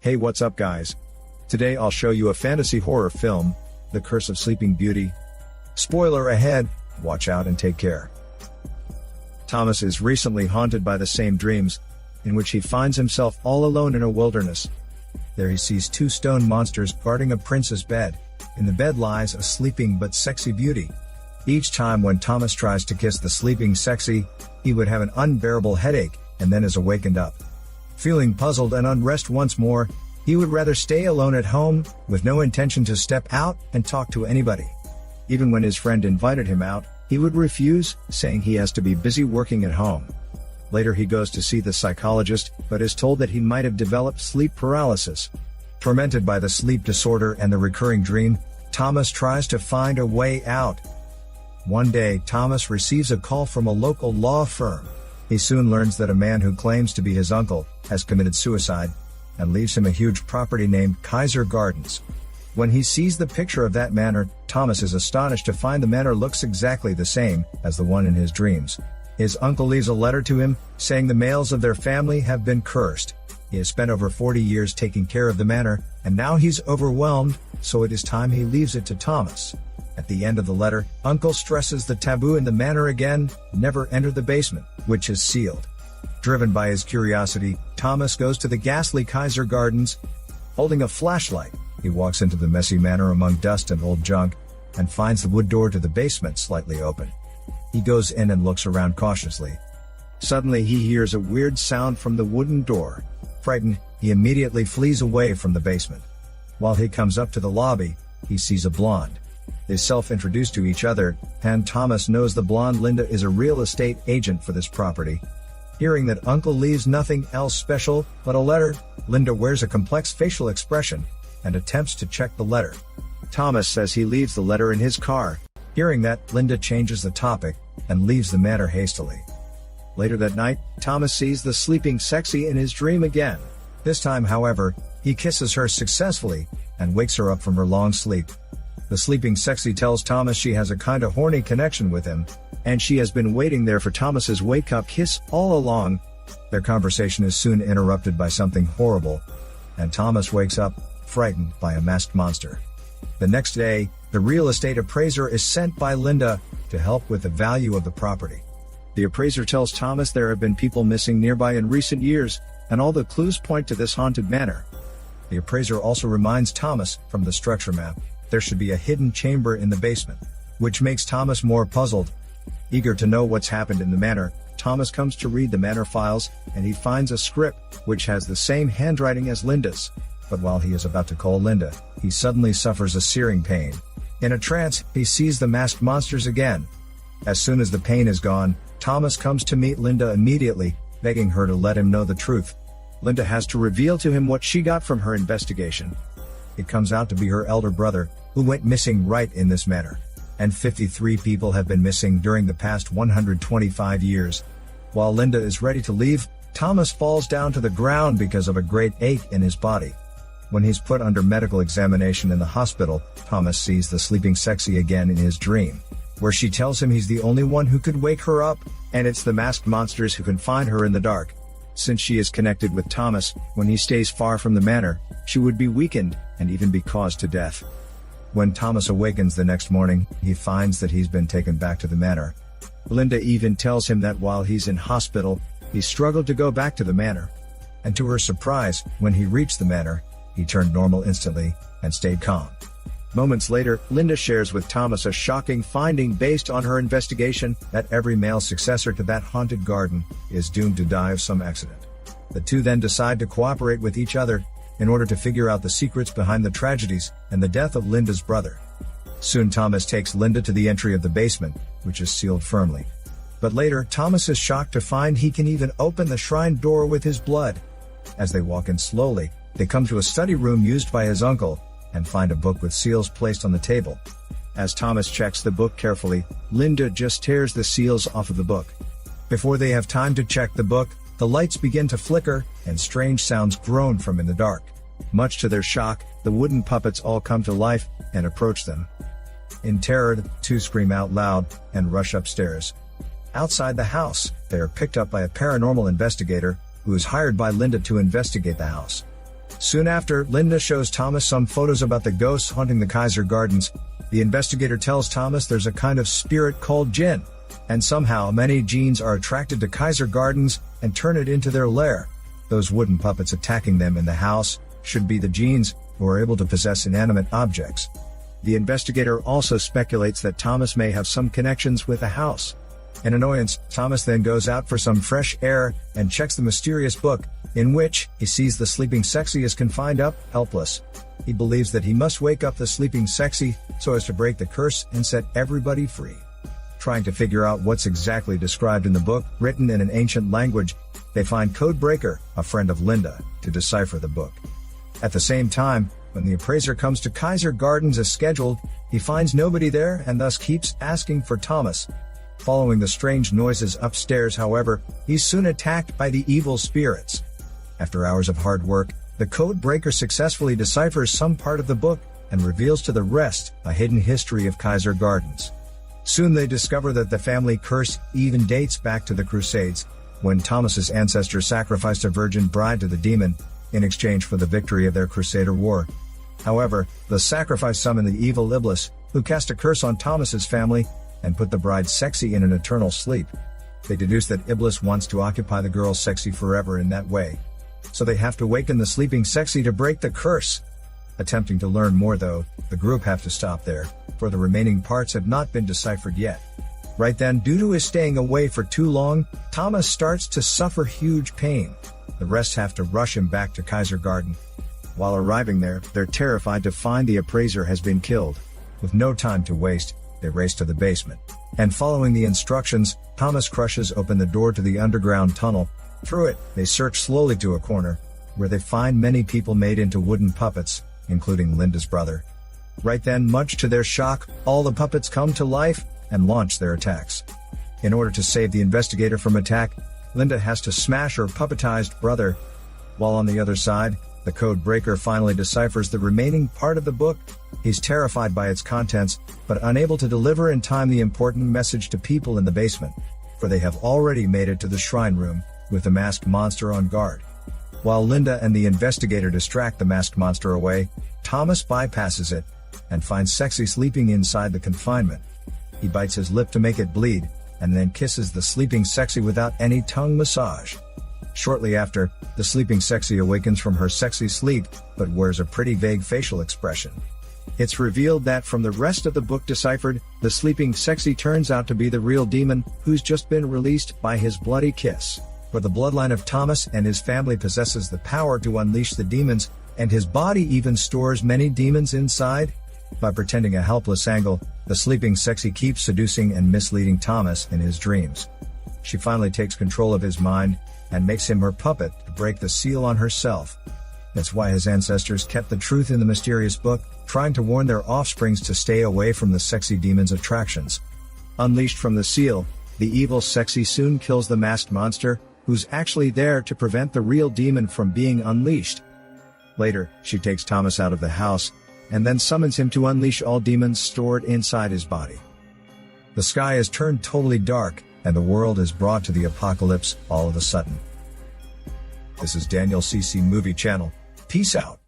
Hey, what's up guys? Today I'll show you a fantasy horror film, The Curse of Sleeping Beauty. Spoiler ahead, watch out and take care. Thomas is recently haunted by the same dreams, in which he finds himself all alone in a wilderness. There he sees two stone monsters guarding a prince's bed. In the bed lies a sleeping but sexy beauty. Each time when Thomas tries to kiss the sleeping sexy, he would have an unbearable headache, and then is awakened up. Feeling puzzled and unrest once more, he would rather stay alone at home, with no intention to step out and talk to anybody. Even when his friend invited him out, he would refuse, saying he has to be busy working at home. Later he goes to see the psychologist, but is told that he might have developed sleep paralysis. Tormented by the sleep disorder and the recurring dream, Thomas tries to find a way out. One day, Thomas receives a call from a local law firm. He soon learns that a man who claims to be his uncle has committed suicide and leaves him a huge property named Kaiser Gardens. When he sees the picture of that manor, Thomas is astonished to find the manor looks exactly the same as the one in his dreams. His uncle leaves a letter to him, saying the males of their family have been cursed. He has spent over 40 years taking care of the manor, and now he's overwhelmed, so it is time he leaves it to Thomas. At the end of the letter, Uncle stresses the taboo in the manor again: never enter the basement, which is sealed. Driven by his curiosity, Thomas goes to the ghastly Kaiser Gardens. Holding a flashlight, he walks into the messy manor among dust and old junk, and finds the wood door to the basement slightly open. He goes in and looks around cautiously. Suddenly he hears a weird sound from the wooden door. Frightened, he immediately flees away from the basement. While he comes up to the lobby, he sees a blonde. They self-introduce to each other, and Thomas knows the blonde Linda is a real estate agent for this property. Hearing that Uncle leaves nothing else special but a letter, Linda wears a complex facial expression and attempts to check the letter. Thomas says he leaves the letter in his car. Hearing that, Linda changes the topic and leaves the manor hastily. Later that night, Thomas sees the sleeping sexy in his dream again. This time, however, he kisses her successfully and wakes her up from her long sleep. The sleeping sexy tells Thomas she has a kinda horny connection with him, and she has been waiting there for Thomas's wake-up kiss all along. Their conversation is soon interrupted by something horrible, and Thomas wakes up, frightened by a masked monster. The next day, the real estate appraiser is sent by Linda to help with the value of the property. The appraiser tells Thomas there have been people missing nearby in recent years, and all the clues point to this haunted manor. The appraiser also reminds Thomas, from the structure map, there should be a hidden chamber in the basement, which makes Thomas more puzzled. Eager to know what's happened in the manor, Thomas comes to read the manor files, and he finds a script, which has the same handwriting as Linda's. But while he is about to call Linda, he suddenly suffers a searing pain. In a trance, he sees the masked monsters again. As soon as the pain is gone, Thomas comes to meet Linda immediately, begging her to let him know the truth. Linda has to reveal to him what she got from her investigation. It comes out to be her elder brother, who went missing right in this manor. And 53 people have been missing during the past 125 years. While Linda is ready to leave, Thomas falls down to the ground because of a great ache in his body. When he's put under medical examination in the hospital, Thomas sees the sleeping sexy again in his dream, where she tells him he's the only one who could wake her up, and it's the masked monsters who can find her in the dark. Since she is connected with Thomas, when he stays far from the manor, she would be weakened and even be caused to death. When Thomas awakens the next morning, he finds that he's been taken back to the manor. Linda even tells him that while he's in hospital, he struggled to go back to the manor. And to her surprise, when he reached the manor, he turned normal instantly and stayed calm. Moments later, Linda shares with Thomas a shocking finding based on her investigation, that every male successor to that haunted garden is doomed to die of some accident. The two then decide to cooperate with each other in order to figure out the secrets behind the tragedies and the death of Linda's brother. Soon Thomas takes Linda to the entry of the basement, which is sealed firmly. But later, Thomas is shocked to find he can even open the shrine door with his blood. As they walk in slowly, they come to a study room used by his uncle, and find a book with seals placed on the table. As Thomas checks the book carefully, Linda just tears the seals off of the book. Before they have time to check the book, the lights begin to flicker, and strange sounds groan from in the dark. Much to their shock, the wooden puppets all come to life and approach them. In terror, the two scream out loud and rush upstairs. Outside the house, they are picked up by a paranormal investigator, who is hired by Linda to investigate the house. Soon after, Linda shows Thomas some photos about the ghosts haunting the Kaiser Gardens. The investigator tells Thomas there's a kind of spirit called jinn, and somehow many genes are attracted to Kaiser Gardens and turn it into their lair. Those wooden puppets attacking them in the house should be the genes, who are able to possess inanimate objects. The investigator also speculates that Thomas may have some connections with the house. In annoyance, Thomas then goes out for some fresh air and checks the mysterious book, in which he sees the sleeping sexy is confined up, helpless. He believes that he must wake up the sleeping sexy so as to break the curse and set everybody free. Trying to figure out what's exactly described in the book, written in an ancient language, they find Codebreaker, a friend of Linda, to decipher the book. At the same time, when the appraiser comes to Kaiser Gardens as scheduled, he finds nobody there and thus keeps asking for Thomas. Following the strange noises upstairs, however, he's soon attacked by the evil spirits. After hours of hard work, the Codebreaker successfully deciphers some part of the book and reveals to the rest a hidden history of Kaiser Gardens. Soon they discover that the family curse even dates back to the Crusades, when Thomas's ancestors sacrificed a virgin bride to the demon in exchange for the victory of their Crusader war. However, the sacrifice summoned the evil Iblis, who cast a curse on Thomas's family and put the bride sexy in an eternal sleep. They deduce that Iblis wants to occupy the girl sexy forever in that way, so they have to waken the sleeping sexy to break the curse. Attempting to learn more though, the group have to stop there, for the remaining parts have not been deciphered yet. Right then, due to his staying away for too long, Thomas starts to suffer huge pain. The rest have to rush him back to Kaiser Garden. While arriving there, they're terrified to find the appraiser has been killed. With no time to waste, they race to the basement. And following the instructions, Thomas crushes open the door to the underground tunnel. Through it, they search slowly to a corner, where they find many people made into wooden puppets, including Linda's brother. Right then, much to their shock, all the puppets come to life and launch their attacks. In order to save the investigator from attack, Linda has to smash her puppetized brother. While on the other side, the Codebreaker finally deciphers the remaining part of the book. He's terrified by its contents, but unable to deliver in time the important message to people in the basement, for they have already made it to the shrine room, with the masked monster on guard. While Linda and the investigator distract the masked monster away, Thomas bypasses it, and finds Sexy sleeping inside the confinement. He bites his lip to make it bleed, and then kisses the sleeping Sexy without any tongue massage. Shortly after, the sleeping Sexy awakens from her sexy sleep, but wears a pretty vague facial expression. It's revealed that from the rest of the book deciphered, the sleeping Sexy turns out to be the real demon, who's just been released by his bloody kiss. For the bloodline of Thomas and his family possesses the power to unleash the demons, and his body even stores many demons inside. By pretending a helpless angle, the sleeping Sexy keeps seducing and misleading Thomas in his dreams. She finally takes control of his mind, and makes him her puppet to break the seal on herself. That's why his ancestors kept the truth in the mysterious book, trying to warn their offsprings to stay away from the sexy demon's attractions. Unleashed from the seal, the evil Sexy soon kills the masked monster, who's actually there to prevent the real demon from being unleashed. Later, she takes Thomas out of the house, and then summons him to unleash all demons stored inside his body. The sky is turned totally dark, and the world is brought to the apocalypse all of a sudden. This is Daniel CC Movie Channel. Peace out.